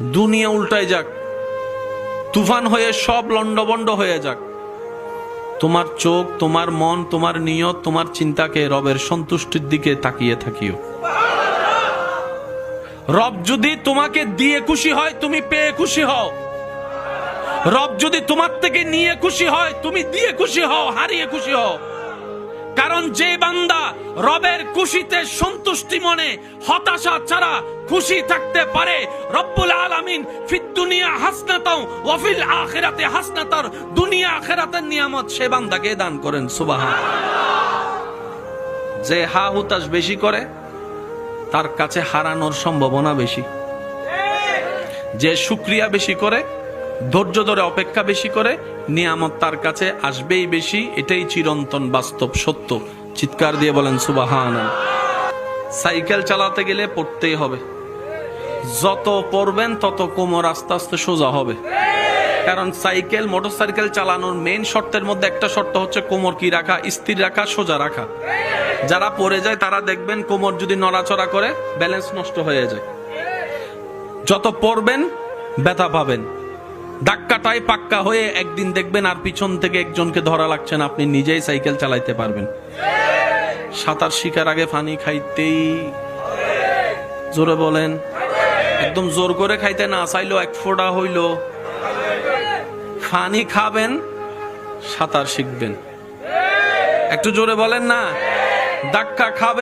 দুনিয়া উল্টায় যাক, তুফান হয়ে সব লন্ডভন্ড হয়ে যাক, তোমার চোখ, তোমার মন, তোমার নিয়ত, তোমার চিন্তাকে রবের সন্তুষ্টির দিকে তাকিয়ে থাকিও। রব যদি তোমাকে দিয়ে খুশি হয়, তুমি পেয়ে খুশি হও। রব যদি তোমার থেকে নিয়ে খুশি হয়, তুমি দিয়ে খুশি হও, হারিয়ে খুশি হও। কারণ যে বান্দা রবের খুশিতে সন্তুষ্টি মনে হতাশা ছাড়া খুশি থাকতে পারে, রব্বুল আলামিন ফিদ দুনিয়া হাসনাতাও ওয়া ফিল আখিরাতে হাসনাতার, দুনিয়া আখিরাতের নিয়ামত সে বান্দাকে দান করেন। সুবহানাল্লাহ। যে হা হুতাশ বেশি করে তার কাছে হারানোর সম্ভাবনা বেশি। যে শুকরিয়া বেশি করে, ধৈর্য ধরে অপেক্ষা বেশি করে, নিয়ামত তার কাছে আসবেই বেশি। এটাই চিরন্তন বাস্তব সত্য। চিৎকার দিয়ে বলেন সুবহানাল্লাহ। সাইকেল চালাতে গেলে পড়তেই হবে। যত পড়বেন তত কোমর আস্তে আস্তে সোজা হবে। কারণ সাইকেল, মোটরসাইকেল চালানোর মেইন শর্তের মধ্যে একটা শর্ত হচ্ছে কোমর কি রাখা, স্থির রাখা, সোজা রাখা। যারা পড়ে যায় তারা দেখবেন কোমর যদি নড়াচড়া করে ব্যালেন্স নষ্ট হয়ে যায়। যত পড়বেন ব্যথা পাবেন। ধাক্কাটাই পাক্কা হয়ে একদিন দেখবেন আর পিছন থেকে একজনকে ধরা লাগছে না, আপনি নিজেই সাইকেল চালাইতে পারবেন। সাঁতার শিখার আগে পানি খাইতেই, জোরে বলেন, একদম জোর করে খাইতে না চাইলো এক ফোঁটা হইল, পানি খাবেন, সাঁতার শিখবেন। একটু জোরে বলেন না, ধাক্কা খাবেন।